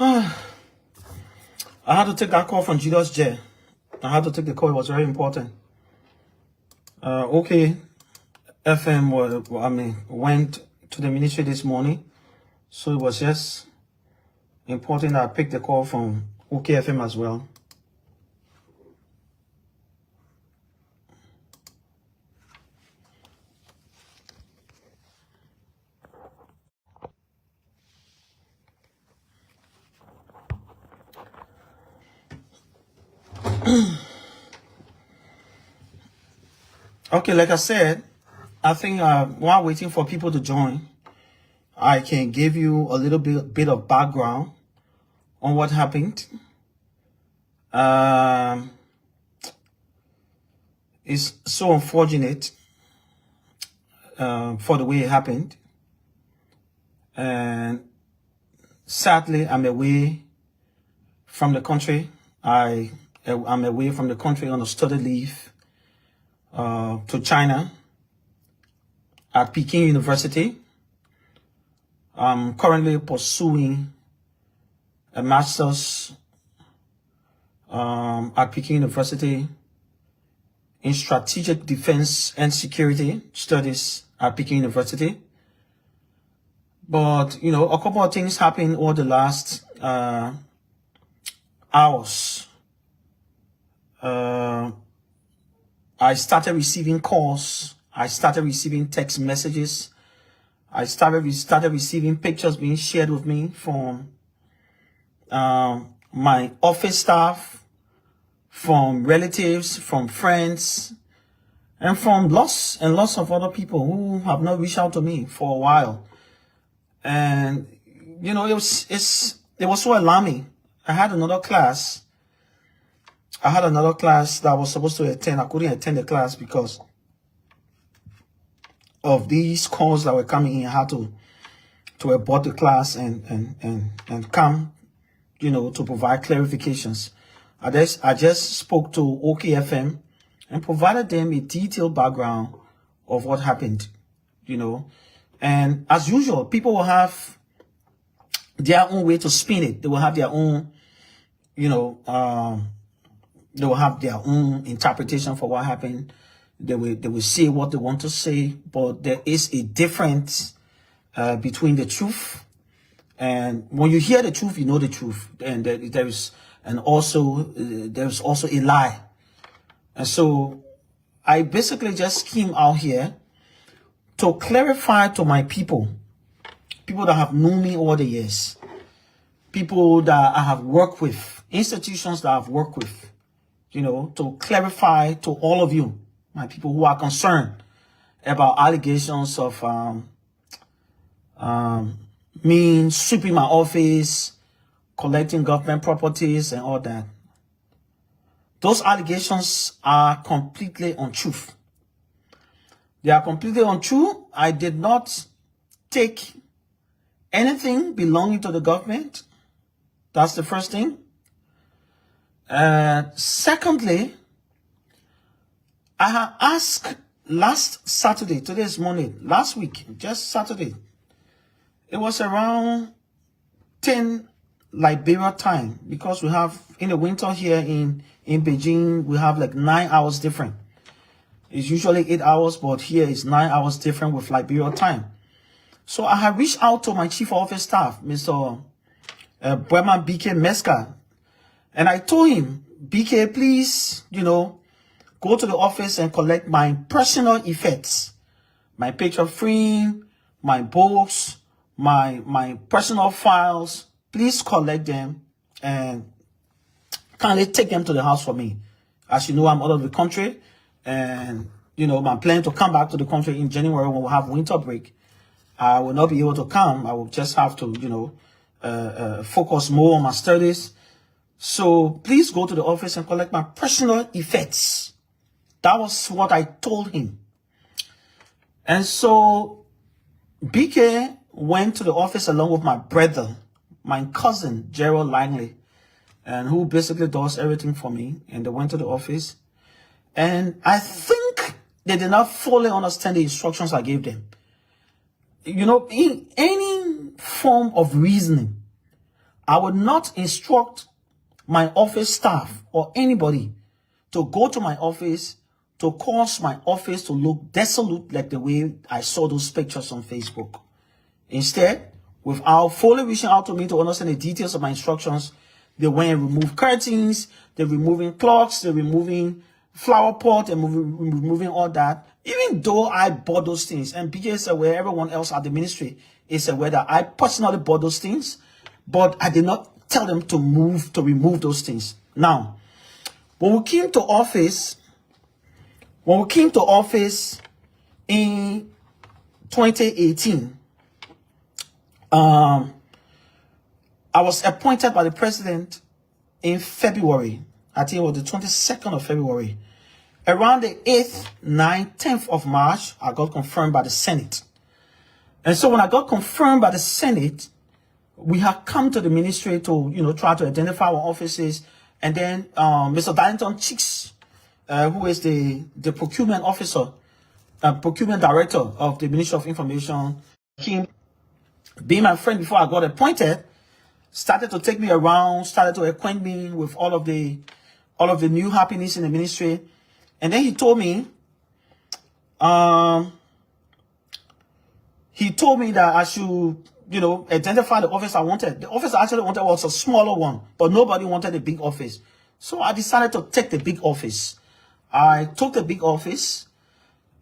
I had to take that call from Julius J. I had to take the call. It was very important. Okay, FM went to the ministry this morning, so it was just important that I picked the call from OKFM as well. Okay, like I said, I think while waiting for people to join, I can give you a little bit of background on what happened. It's so unfortunate for the way it happened. And sadly, I'm away from the country. I'm away from the country on a study leave to China at Peking University. I'm currently pursuing a master's at Peking University in strategic defense and security studies at Peking University. But, you know, a couple of things happened over the last hours. I started receiving calls. I started receiving text messages. I started receiving pictures being shared with me from my office staff, from relatives, from friends, and from lots of other people who have not reached out to me for a while. And you know, it was so alarming. I had another class that I was supposed to attend. I couldn't attend the class because of these calls that were coming in. I had to abort the class and come, you know, to provide clarifications. I just spoke to OKFM and provided them a detailed background of what happened, you know. And as usual, people will have their own way to spin it. They will have their own, you know, they will have their own interpretation for what happened. They will say what they want to say, but there is a difference between the truth, and when you hear the truth, you know the truth, and there's also a lie. And so I basically just came out here to clarify to my people that have known me over the years, people that I have worked with, institutions that I've worked with, you know, to clarify to all of you, my people who are concerned about allegations of me sweeping my office, collecting government properties and all that. Those allegations are completely untrue. They are completely untrue. I did not take anything belonging to the government. That's the first thing. Secondly, I have asked last Saturday, today's Monday, last week, just Saturday, it was around 10 Liberia time, because we have, in the winter here in Beijing, we have like 9 hours different. It's usually 8 hours, but here is 9 hours different with Liberia time. So I have reached out to my chief of office staff, Mr. Breman BK Meska, and I told him, BK, please, you know, go to the office and collect my personal effects, my picture frame, my books, my personal files. Please collect them and kindly take them to the house for me. As you know, I'm out of the country, and you know, I'm planning to come back to the country in January when we'll have winter break. I will not be able to come. I will just have to, you know, focus more on my studies. So please go to the office and collect my personal effects. That was what I told him. And so BK went to the office along with my brother, my cousin, Gerald Langley, and who basically does everything for me. And they went to the office. And I think they did not fully understand the instructions I gave them. You know, in any form of reasoning, I would not instruct my office staff or anybody to go to my office to cause my office to look desolate like the way I saw those pictures on Facebook. Instead, without fully reaching out to me to understand the details of my instructions, they went and removed curtains, they're removing clocks, they're removing flower pot, and removing all that. Even though I bought those things, and PJ is aware, everyone else at the ministry is aware that I personally bought those things, but I did not tell them to remove those things. Now, when we came to office in 2018, I was appointed by the president in February. I think it was the 22nd of February. Around the 8th, 9th, 10th of March, I got confirmed by the Senate. And so when I got confirmed by the Senate, we had come to the ministry to, try to identify our offices. And then Mr. Darlington Chicks, who is the procurement officer, procurement director of the Ministry of Information, came, being my friend before I got appointed, started to take me around, started to acquaint me with all of the new happenings in the ministry. And then he told me that I should, identify the office I wanted. The office I actually wanted was a smaller one, but nobody wanted a big office. So I decided to take the big office. I took the big office,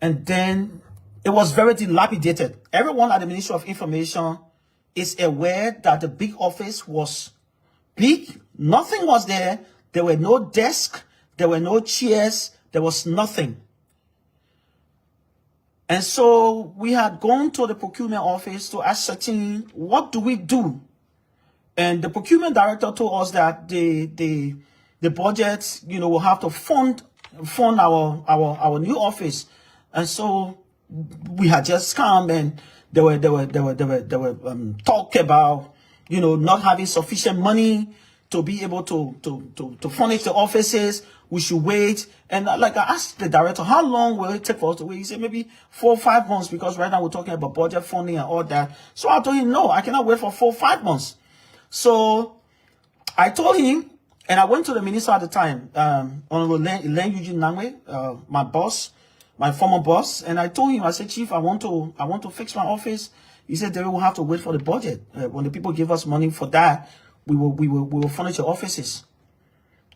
and then it was very dilapidated. Everyone at the Ministry of Information is aware that the big office was big. Nothing was there. There were no desks. There were no chairs. There was nothing. And so we had gone to the procurement office to ascertain, what do we do? And the procurement director told us that the budget, will have to fund our new office. And so we had just come, and they were talk about, not having sufficient money to be able to furnish the offices. We should wait. And I asked the director, how long will it take for us to wait? He said maybe 4 or 5 months, because right now we're talking about budget funding and all that. So I told him, no, I cannot wait for 4 or 5 months. So I told him, and I went to the minister at the time, Honorable Len Eugene Nangwe, my boss, my former boss, and I told him, I said, Chief, I want to fix my office. He said, they will have to wait for the budget. When the people give us money for that, we will furnish the offices.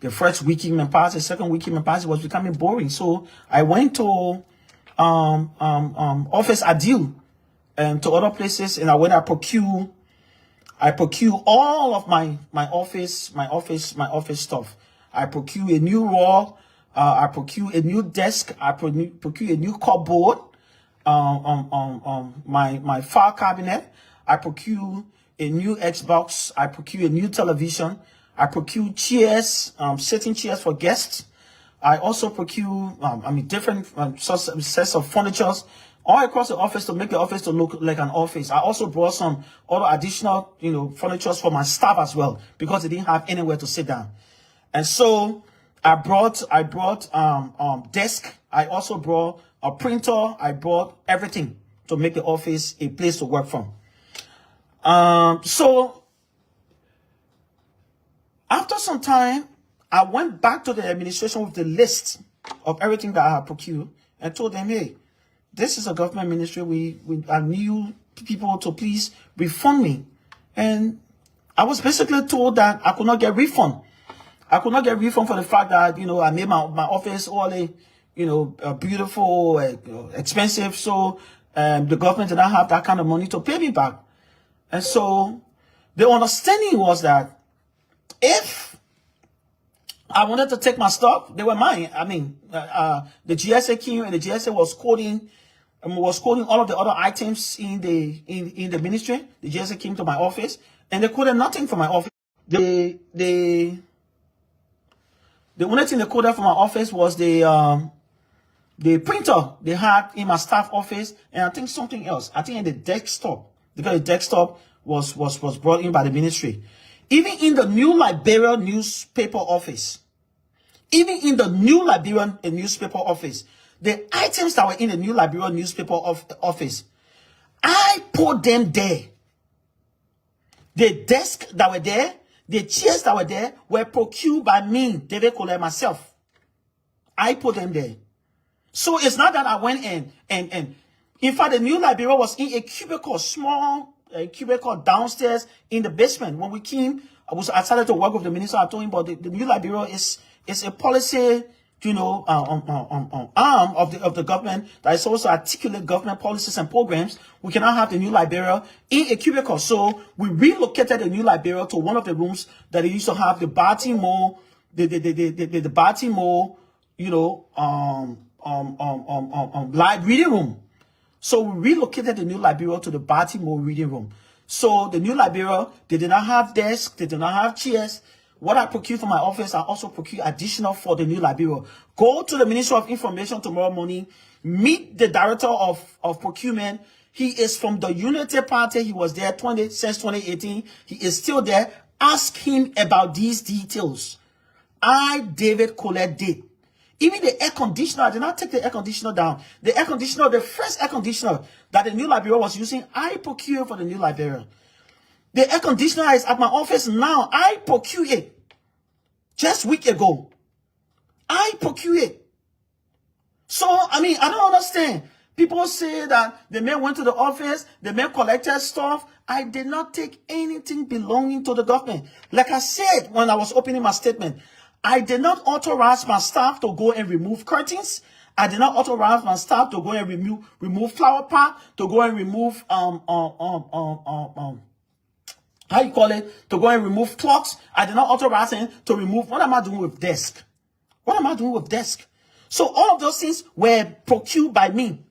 The first week in Mampasi, the second week in Mampasi was becoming boring. So I went to Office Adil and to other places, and I went I procure all of my office stuff. I procure a new wall, I procure a new desk, I procure a new cupboard, my file cabinet, I procure a new Xbox, I procure a new television, I procure chairs, sitting chairs for guests. I also procure, different sets of furniture all across the office to make the office to look like an office. I also brought some other additional, furniture for my staff as well, because they didn't have anywhere to sit down. And so I brought desk. I also brought a printer. I brought everything to make the office a place to work from. So after some time, I went back to the administration with the list of everything that I had procured and told them, hey, this is a government ministry. I need people to please refund me. And I was basically told that I could not get refund. I could not get refund for the fact that, I made my office all beautiful, expensive. So the government did not have that kind of money to pay me back. And so the understanding was that if I wanted to take my stuff, they were mine. The GSA came, and the GSA was coding all of the other items in the ministry. The GSA came to my office, and they coded nothing for my office. The only thing they coded for my office was the printer they had in my staff office, and I think something else. I think in the desktop, because the desktop was brought in by the ministry. Even in the New Liberian newspaper office, the items that were in the New Liberian newspaper office, I put them there. The desk that were there, The chairs that were there were procured by me, David Kolleh, myself. I put them there. So it's not that I went in and in fact, the new librarian was in a cubicle, small cubicle downstairs in the basement. When we came, I started to work with the minister. I told him about the new librarian is a policy, you know, arm of the government that is supposed to articulate government policies and programs. We cannot have the new librarian in a cubicle. So we relocated the new librarian to one of the rooms that they used to have the Baltimore, the Baltimore, you know, live reading room. So we relocated the new librarian to the Baltimore reading room. So the new librarian, they did not have desks, they did not have chairs. What I procured for my office, I also procured additional for the new librarian. Go to the Ministry of Information tomorrow morning, meet the director of procurement. He is from the Unity Party. He was there since 2018. He is still there. Ask him about these details. David Kolleh, did. Even the air conditioner, I did not take the air conditioner down. The air conditioner, the first air conditioner that the new librarian was using, I procured for the new librarian. The air conditioner is at my office now. I procured it just a week ago. I procured it. So, I mean, I don't understand. People say that the man went to the office, the man collected stuff. I did not take anything belonging to the government. Like I said when I was opening my statement, I did not authorize my staff to go and remove curtains. I did not authorize my staff to go and remove flower pot, to go and remove how you call it, to go and remove clocks. I did not authorize him to remove. What am I doing with desk? What am I doing with desk? So all of those things were procured by me.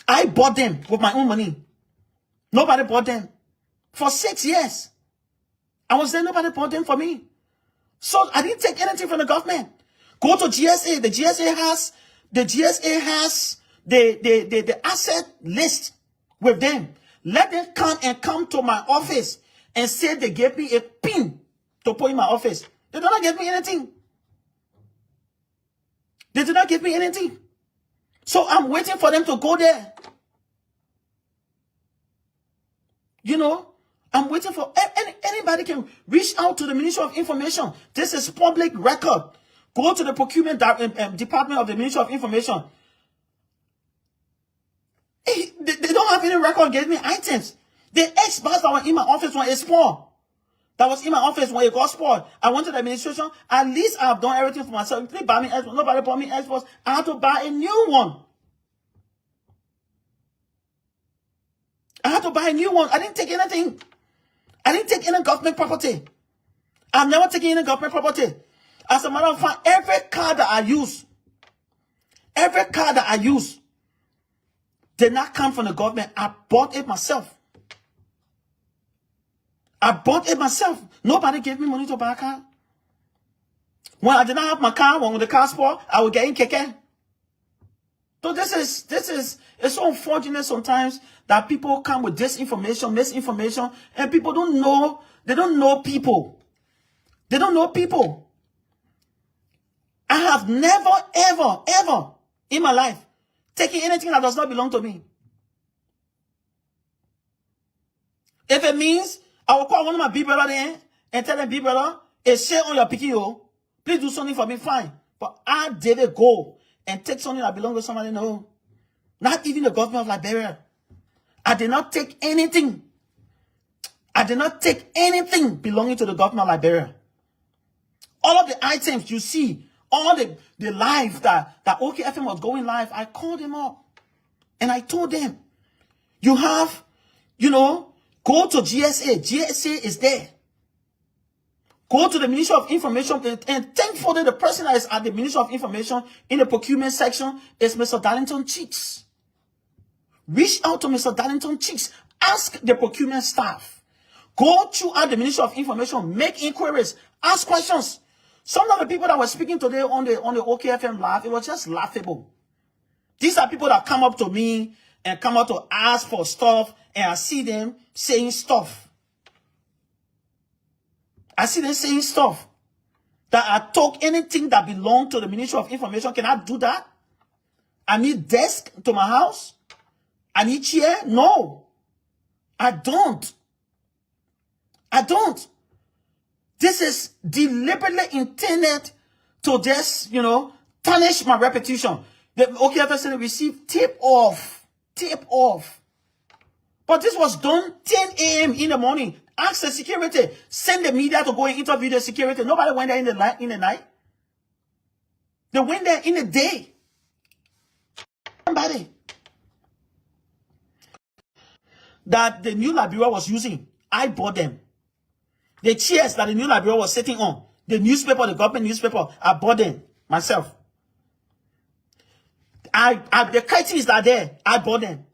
I bought them with my own money. Nobody bought them. For 6 years. I was there, nobody bought them for me. So I didn't take anything from the government. Go to GSA. The GSA has the asset list with them. Let them come to my office and say they gave me a pin to put in my office. They did not give me anything. They did not give me anything. So I'm waiting for them to go there. You know, I'm waiting for anybody can reach out to the Ministry of Information. This is public record. Go to the procurement department of the Ministry of Information. They don't have any record getting me items. The X-Bars that were in my office when it spoiled. That was in my office when it got spoiled. I went to the administration. At least I've done everything for myself. Please buy me X-Bars. Nobody bought me X-Bars. I had to buy a new one. I had to buy a new one. I didn't take anything. I didn't take any government property. I've never taken any government property. As a matter of fact, every car that I use did not come from the government. I bought it myself. Nobody gave me money to buy a car. When I did not have my car, when the car spoiled, I would get in keke. So this is, it's so unfortunate sometimes that people come with disinformation, misinformation, and people don't know, they don't know people. They don't know people. I have never, ever in my life taken anything that does not belong to me. If it means I will call one of my big brother there and tell them, big brother, a share on your PKO, please do something for me, fine. But I didn't go and take something that belongs to somebody, no. Not even the government of Liberia. I did not take anything. I did not take anything belonging to the government of Liberia. All of the items you see, all the live that OKFM was going live, I called them up. And I told them, you have, you know, go to GSA. GSA is there. Go to the Ministry of Information, and thankfully the person that is at the Ministry of Information in the procurement section is Mr. Darlington Cheeks. Reach out to Mr. Darlington Cheeks. Ask the procurement staff. Go throughout the Ministry of Information. Make inquiries. Ask questions. Some of the people that were speaking today on the OKFM live, it was just laughable. These are people that come up to me and come out to ask for stuff, and I see them saying stuff. I see them saying stuff. That I took anything that belonged to the Ministry of Information. Can I do that? I need desk to my house? I need chair? No. I don't. This is deliberately intended to just, tarnish my reputation. The OKFS said received tip off. But this was done 10 a.m. in the morning. Ask the security. Send the media to go and interview the security. Nobody went there in the night. They went there in the day. Somebody that the new Liberia was using, I bought them. The chairs that the new Liberia was sitting on, the newspaper, the government newspaper, I bought them myself. The curtains that are there, I bought them.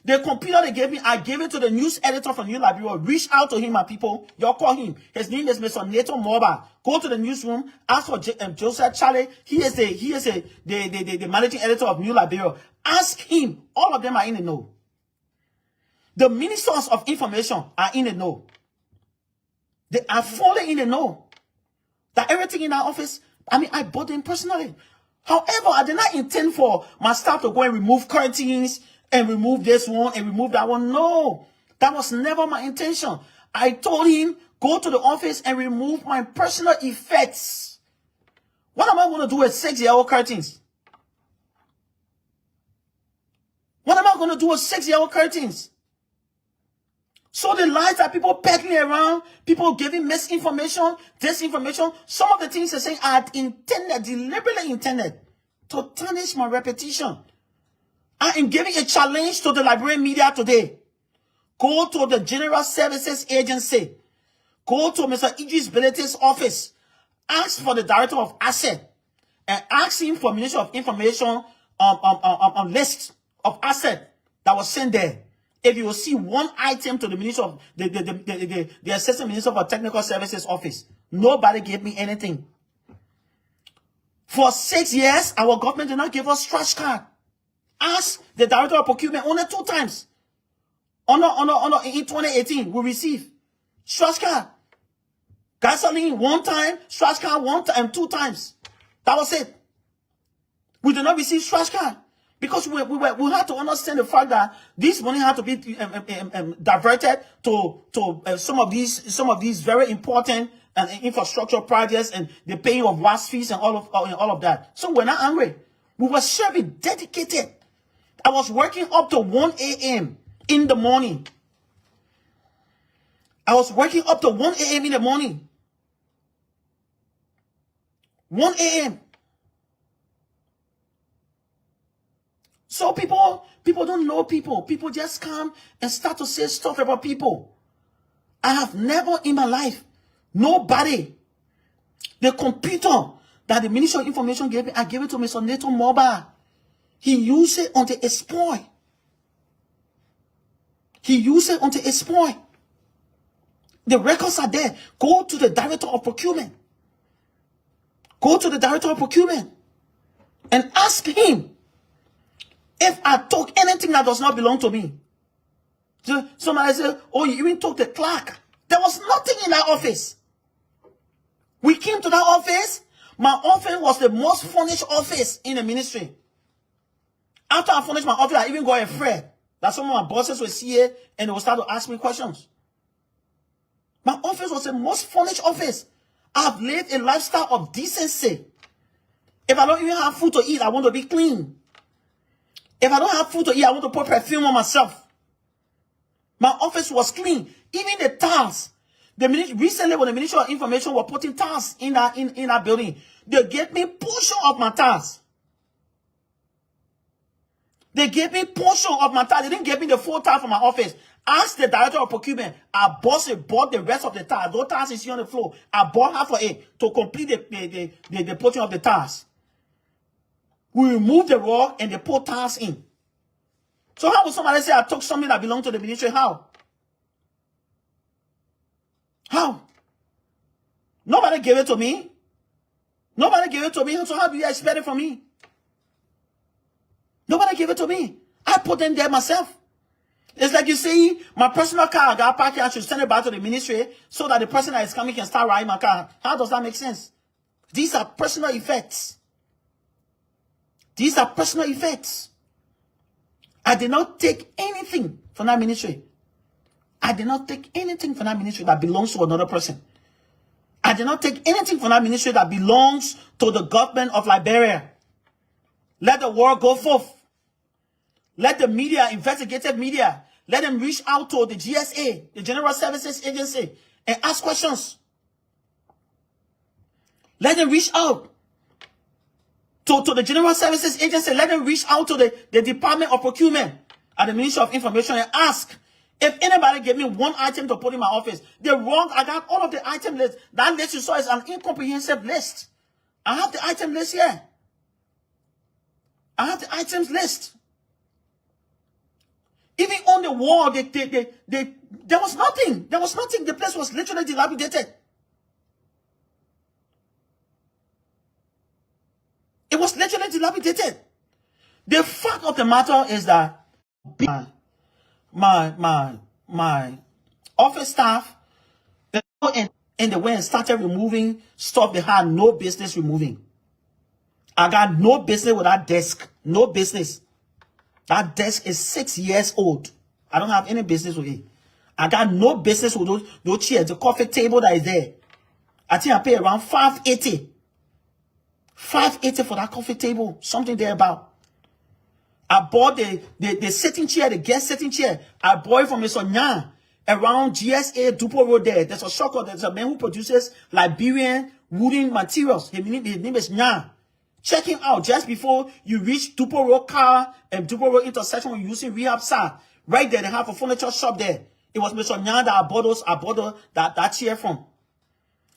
The computer they gave me, I gave it to the news editor from New Liberia. Reach out to him, my people. You call him. His name is Mr. Nathan Moba. Go to the newsroom. Ask for Joseph Charlie. He is the managing editor of New Liberia. Ask him. All of them are in the know. The ministers of information are in the know. They are fully in the know. That everything in our office, I bought them personally. However, I did not intend for my staff to go and remove curtains and remove this one and remove that one. No, that was never my intention. I told him, go to the office and remove my personal effects. What am I going to do with 6-year-old curtains? What am I going to do with 6-year-old curtains? So the lies that people peddling around, people giving misinformation, disinformation, some of the things they're saying are deliberately intended to tarnish my reputation. I am giving a challenge to the Liberian media today. Go to the General Services Agency. Go to Mr. Idris Billet's office. Ask for the Director of Asset. And ask him for Ministry of Information on list of asset that was sent there. If you will see one item to the Ministry of the Assistant Minister for Technical Services office, nobody gave me anything. For 6 years, our government did not give us trash card. Ask the Director of Procurement only 2 times. In 2018, we received trash card. Gasoline 1 time, trash card 1 time, 2 times. That was it. We did not receive trash card. Because we had to understand the fact that this money had to be diverted to some of these very important infrastructure projects and the paying of WAS fees and all of that. So we're not angry. We were serving dedicated. I was working up to 1 a.m. in the morning. I was working up to 1 a.m. in the morning. 1 a.m. So people don't know people. People just come and start to say stuff about people. I have never in my life, nobody, the computer that the Ministry of Information gave me, I gave it to Mr. Nathan Moba. He used it until it spoiled. He used it until it spoiled. The records are there. Go to the Director of Procurement. Go to the Director of Procurement and ask him if I took anything that does not belong to me. So somebody said, oh, you even took the clerk. There was nothing in that office. We came to that office. My office was the most furnished office in the ministry. After I finished my office, I even got afraid that some of my bosses would see it and they would start to ask me questions. My office was the most furnished office. I've lived a lifestyle of decency. If I don't even have food to eat, I want to be clean. If I don't have food to eat, I want to put perfume on myself. My office was clean. Even the tiles. Recently, when the Ministry of Information were putting tiles in that building, they gave me portion of my tiles. They gave me portion of my tiles. They didn't give me the full tile for my office. Ask the Director of Procurement. I bought the rest of the tiles. Those tiles you see on the floor. I bought half of it to complete the portion of the tiles. We removed the rock and they put tiles in. So how would somebody say I took something that belonged to the ministry? How? How? Nobody gave it to me. Nobody gave it to me. So how do you expect it from me? Nobody gave it to me. I put them there myself. It's like you see, my personal car, I got parked here, I should send it back to the ministry so that the person that is coming can start riding my car. How does that make sense? These are personal effects. These are personal effects. I did not take anything from that ministry. I did not take anything from that ministry that belongs to another person. I did not take anything from that ministry that belongs to the government of Liberia. Let the world go forth. Let the media, investigative media, let them reach out to the GSA, the General Services Agency, and ask questions. Let them reach out to the General Services Agency. Let them reach out to the Department of Procurement at the Ministry of Information and ask if anybody gave me one item to put in my office. They're wrong. I got all of the item list. That list you saw is an incomprehensive list. I have the item list here. I have the items list. Even on the wall, there was nothing. There was nothing. The place was literally dilapidated. It was literally dilapidated. The fact of the matter is that my office staff, and they went and started removing stuff they had no business removing. I got no business with that desk. No business. That desk is 6 years old. I don't have any business with it. I got no business with those chairs. The coffee table that is there. I think I pay around $580. $580 for that coffee table. Something there about. I bought the sitting chair, the guest sitting chair. I bought it from Mr. Nyan around GSA Dupo Road there. There's a shopper. There's a man who produces Liberian wooden materials. His name is Nyan. Check him out just before you reach Dupo Road car and Dupo Road intersection when you're using rehab side. Right there, they have a furniture shop there. It was Mr. Nyan that I bought that chair from.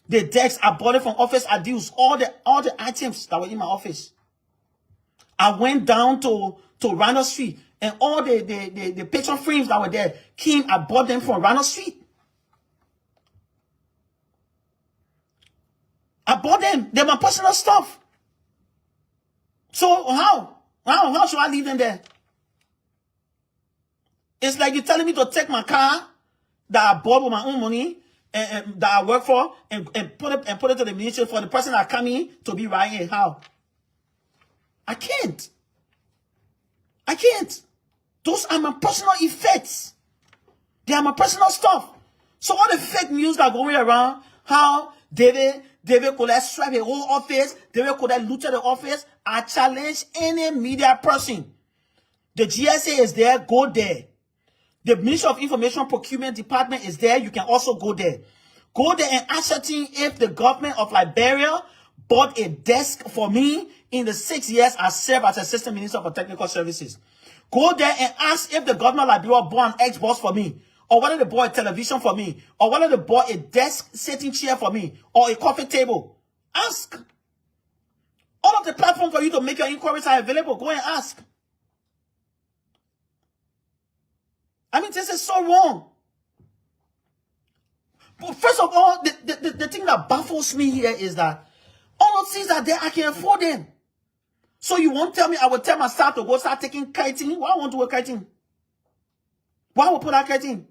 The decks, I bought it from Office Adios. All the items that were in my office. I went down to Randall Street and all the picture frames that were there came, I bought them from Randall Street. I bought them. They're my personal stuff. So how should I leave them there? It's like you're telling me to take my car that I bought with my own money and that I work for and put it to the ministry for the person that come in to be right here. How? I can't. Those are my personal effects. They are my personal stuff. So all the fake news that are going around, how David Kolleh swept the whole office, David Kolleh looted the office, I challenge any media person. The GSA is there, go there. The Ministry of Information Procurement Department is there, you can also go there. Go there and ascertain if the government of Liberia bought a desk for me in the 6 years I served as Assistant Minister for Technical Services. Go there and ask if the government of Liberia bought an Xbox for me, or whether they bought a television for me, or whether they bought a desk sitting chair for me, or a coffee table. Ask. All of the platforms for you to make your inquiries are available. Go and ask. I mean, this is so wrong. But first of all, the thing that baffles me here is that all of things are there, I can afford them. So you won't tell me I will tell my staff to go start taking kiting? Why I want to work kiting? Why would put that kiting?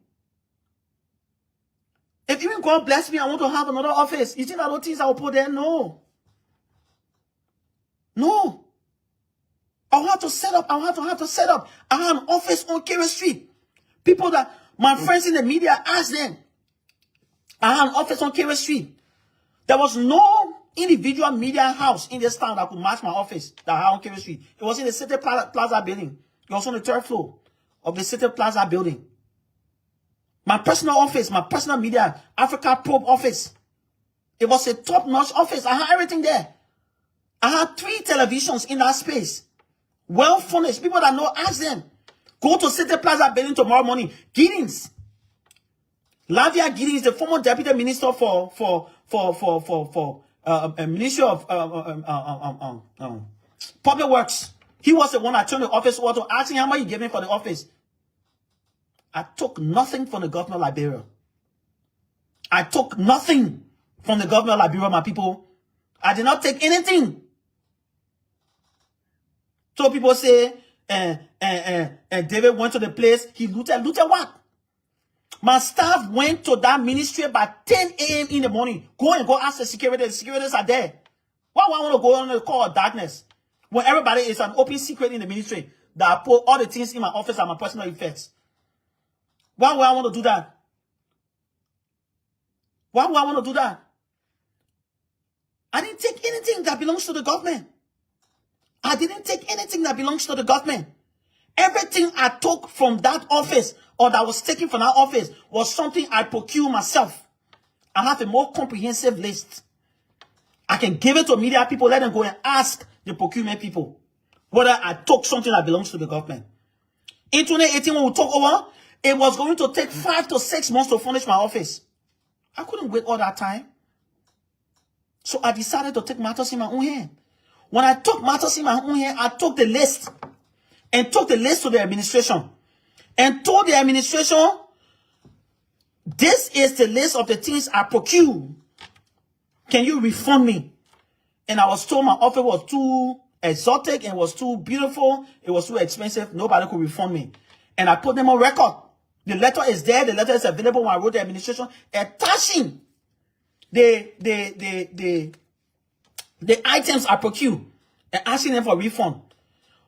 If even God bless me, I want to have another office. You think that those things I will put there? No. No. I have to set up. I have to set up. I have an office on Kolleh Street. People that, my friends in the media, ask them. I have an office on Kolleh Street. There was no individual media house in this town that could match my office that I have on Kolleh Street. It was in the City Plaza building. It was on the 3rd floor of the City Plaza building. My personal office, my personal media, Africa Probe office. It was a top-notch office. I had everything there. I had 3 televisions in that space. Well furnished. People that know, ask them. Go to City Plaza building tomorrow morning. Giddings. Lavia Giddings, the former deputy minister for Ministry of Public Works. He was the one that turned the office over to ask him how much he gave me for the office. I took nothing from the government of Liberia. I took nothing from the government of Liberia, my people. I did not take anything. So people say, David went to the place, he looted. Looted what? My staff went to that ministry by 10 a.m. in the morning. Go ask the security. The securities are there. Why would I want to go on the call of darkness? When everybody is an open secret in the ministry that I put all the things in my office are my personal effects. Why would I want to do that? Why would I want to do that? I didn't take anything that belongs to the government. I didn't take anything that belongs to the government. Everything I took from that office or that was taken from that office was something I procured myself. I have a more comprehensive list. I can give it to media people, let them go and ask the procurement people whether I took something that belongs to the government. In 2018, when we took over, it was going to take 5 to 6 months to furnish my office. I couldn't wait all that time. So I decided to take matters in my own hand. When I took matters in my own hand, I took the list and took the list to the administration and told the administration, this is the list of the things I procured. Can you refund me? And I was told my offer was too exotic and was too beautiful. It was too expensive. Nobody could refund me. And I put them on record. The letter is there. The letter is available when I wrote the administration attaching the items I procured and asking them for refund.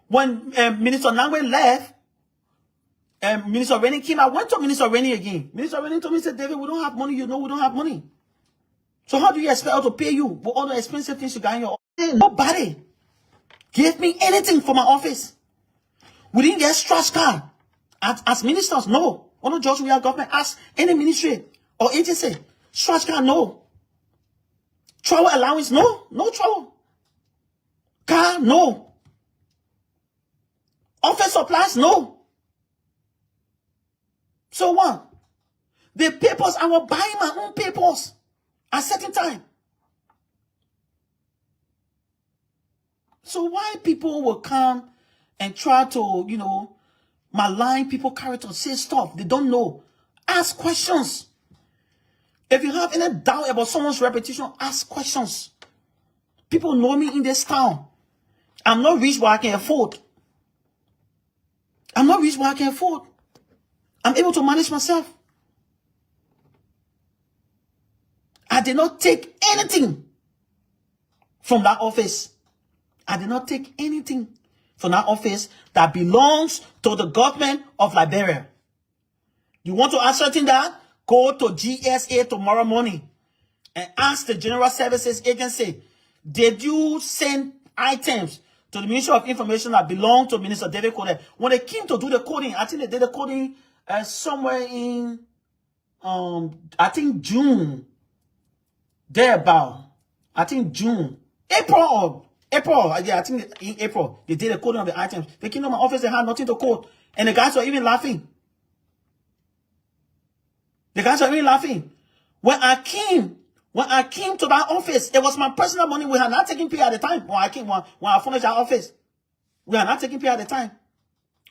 When Minister Nangwe left, Minister Rennie came, I went to Minister Rennie again. Minister Rennie told me, said, David, we don't have money. You know we don't have money. So how do you expect us to pay you for all the expensive things you got in your office? Nobody gave me anything for my office. We didn't get stretch card as ministers. No. One of George, we are government. Ask any ministry or agency. Stretch card, no. Travel allowance, no. No travel. Car, no. Office supplies, no. So what? The papers, I was buying my own papers at certain time. So why people will come and try to, malign people character, say stuff they don't know? Ask questions. If you have any doubt about someone's reputation, ask questions. People know me in this town. I'm not rich, but I can afford. I'm not rich, but I can afford. I'm able to manage myself. I did not take anything from that office. I did not take anything from that office that belongs to the government of Liberia. You want to ascertain that? Go to GSA tomorrow morning and ask the General Services Agency, did you send items to the Ministry of Information that belong to Minister David Kolleh? When they came to do the coding, I think they did the coding somewhere in, I think June. Thereabout. I think June. April, yeah, I think in April, they did the coding of the items. They came to my office, they had nothing to code. And the guys were even laughing. The guys were even laughing. When I came to that office, it was my personal money. We had not taken pay at the time. When I finished our office, we are not taking pay at the time.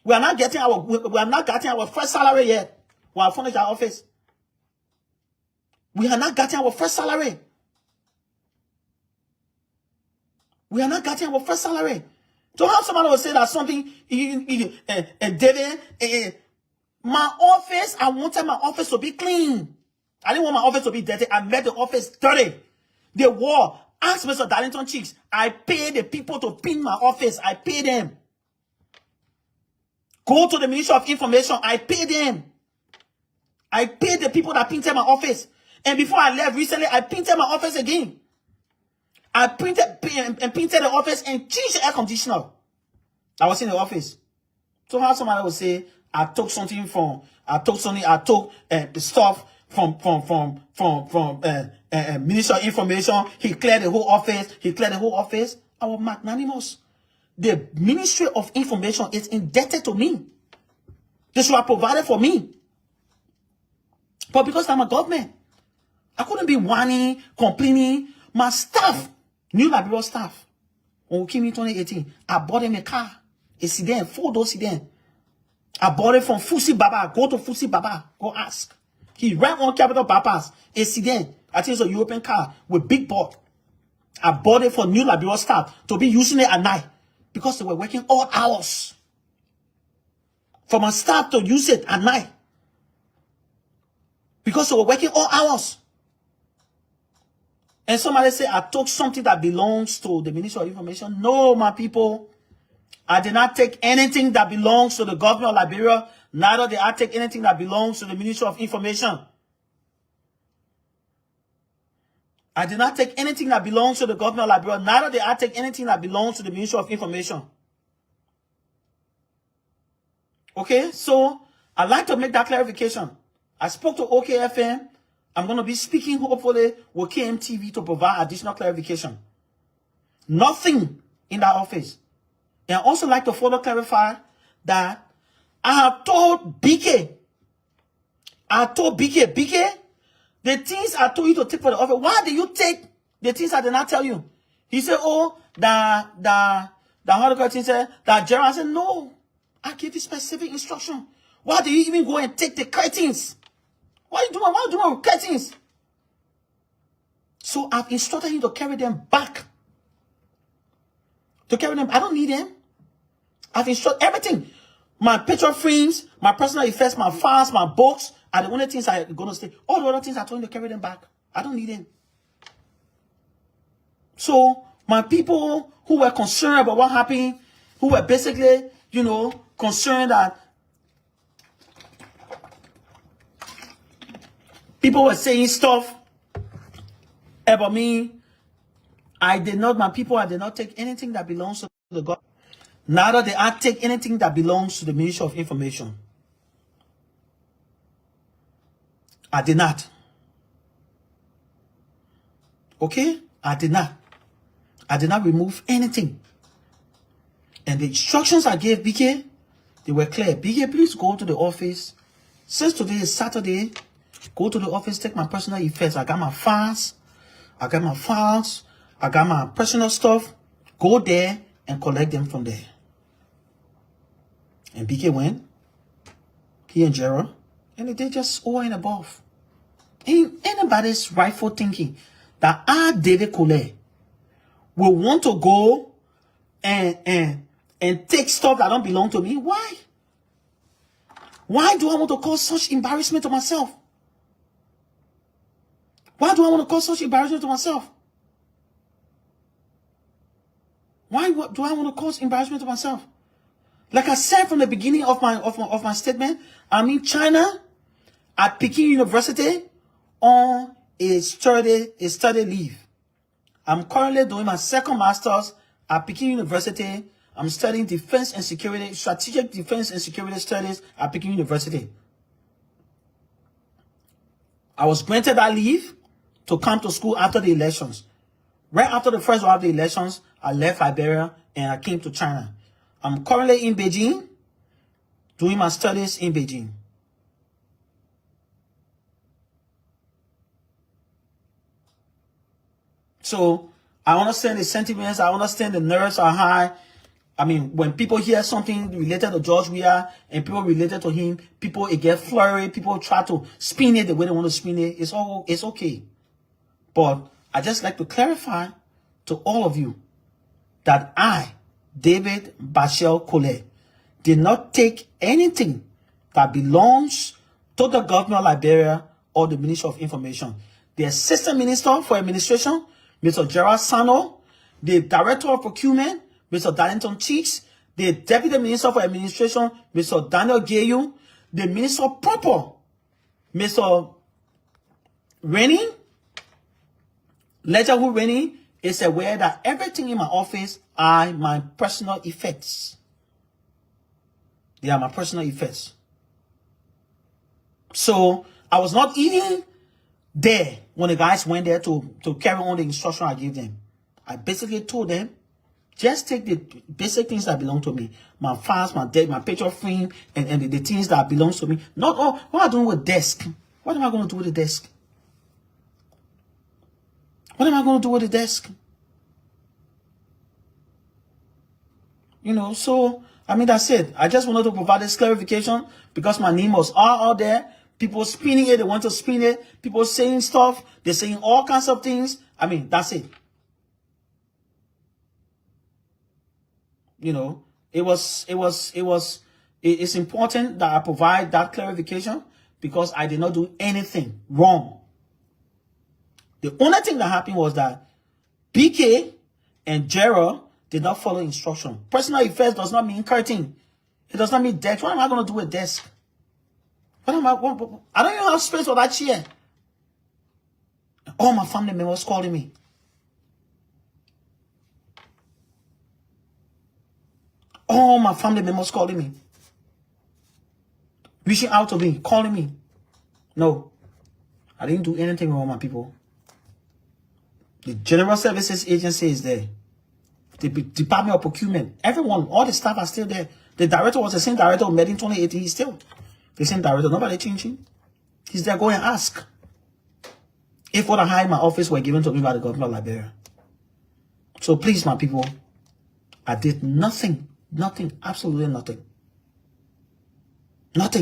We are not getting our first salary yet. When I finished our office, we are not getting our first salary. We are not getting our first salary. To have somebody will say that something, David, my office, I wanted my office to be clean. I didn't want my office to be dirty. I made the office dirty. The war. Ask Mr. Darlington Cheeks. I pay the people to pin my office. I pay them. Go to the Ministry of Information. I pay them. I pay the people that painted my office. And before I left recently, I painted my office again. I painted the office and changed the air conditioner. I was in the office. So how somebody will say, I took the stuff from Minister of Information. He cleared the whole office. I was magnanimous. The Ministry of Information is indebted to me. They should have provided for me. But because I'm a government, I couldn't be whining, complaining. My staff, new Liberia staff, when we came in 2018, I bought them a car, a sedan, 4-door sedan. I bought it from Fusi Baba. Go to Fusi Baba. Go ask. He ran on Capital Bypass, a sedan. I think it's a European car with big board. I bought it for new Liberia staff to be using it at night because they were working all hours. For my staff to use it at night because they were working all hours. And somebody say, I took something that belongs to the Ministry of Information. No, my people. I did not take anything that belongs to the government of Liberia. Neither did I take anything that belongs to the Ministry of Information. I did not take anything that belongs to the government of Liberia. Neither did I take anything that belongs to the Ministry of Information. Okay, so I'd like to make that clarification. I spoke to OKFM. I'm going to be speaking, hopefully, with KMTV to provide additional clarification. Nothing in that office. And I also like to further clarify that I have told BK, BK, the things I told you to take for the office, why did you take the things I did not tell you? He said, oh, the Holocaust thing said, that Gerald said, no, I gave you specific instruction. Why do you even go and take the curtains? What are you doing? What are you doing with curtains? So I've instructed him to carry them back. To carry them, I don't need them. I've instructed everything. My picture frames, my personal effects, my files, my books are the only things I'm going to stay. All the other things I told him to carry them back. I don't need them. So my people who were concerned about what happened, who were basically, you know, concerned that people were saying stuff about me, I did not take anything that belongs to the government. Neither did I take anything that belongs to the Ministry of Information. I did not. Okay? I did not. I did not remove anything. And the instructions I gave BK, they were clear. BK, please go to the office. Since today is Saturday, go to the office, take my personal effects. I got my files. I got my personal stuff. Go there and collect them from there. And BK went. He and Gerald. And they just over and above. Ain't anybody's rightful thinking that I, David Kolleh, will want to go and take stuff that don't belong to me. Why? Why do I want to cause such embarrassment to myself? Why do I want to cause such embarrassment to myself? Why do I want to cause embarrassment to myself? Like I said from the beginning of my statement, I'm in China at Peking University on a study leave. I'm currently doing my second master's at Peking University. I'm studying defense and security, strategic defense and security studies at Peking University. I was granted that leave to come to school after the elections. Right after the first round of the elections, I left Liberia and I came to China. I'm currently in Beijing, doing my studies in Beijing. So I understand the sentiments, I understand the nerves are high. I mean, when people hear something related to George Weah and people related to him, people it get flurried, people try to spin it the way they want to spin it. It's okay. But I just like to clarify to all of you that I, David Bashel Kolleh, did not take anything that belongs to the government of Liberia or the Ministry of Information. The Assistant Minister for Administration, Mr. Gerald Sano, the Director of Procurement, Mr. Darlington Cheeks, the Deputy Minister for Administration, Mr. Daniel Gayu, the Minister Proper, Mr. Rennie, Ledger who Rennie is aware that everything in my office are my personal effects. They are my personal effects. So I was not even there when the guys went there to carry on the instruction I gave them. I basically told them, just take the basic things that belong to me. My files, my desk, my picture frame, and the things that belong to me. Not all, what am I doing with desk? What am I going to do with the desk? What am I going to do with the desk? You know, so, I mean, that's it. I just wanted to provide this clarification because my name was all out there. People spinning it, they want to spin it. People saying stuff, they're saying all kinds of things. I mean, that's it. You know, it's important that I provide that clarification because I did not do anything wrong. The only thing that happened was that BK and Gerald did not follow instruction. Personal effects does not mean curtain. It does not mean desk. What am I going to do with desk? I don't even have space for that chair. All my family members calling me. All my family members calling me. Reaching out to me, calling me. No. I didn't do anything wrong, my people. The General Services Agency is there. The Department of Procurement. Everyone, all the staff are still there. The director was the same director who met in 2018. He's still the same director. Nobody changing. He's there. Go and ask. If what I had in my office were given to me by the government of Liberia. So please, my people, I did nothing. Nothing. Absolutely nothing. Nothing.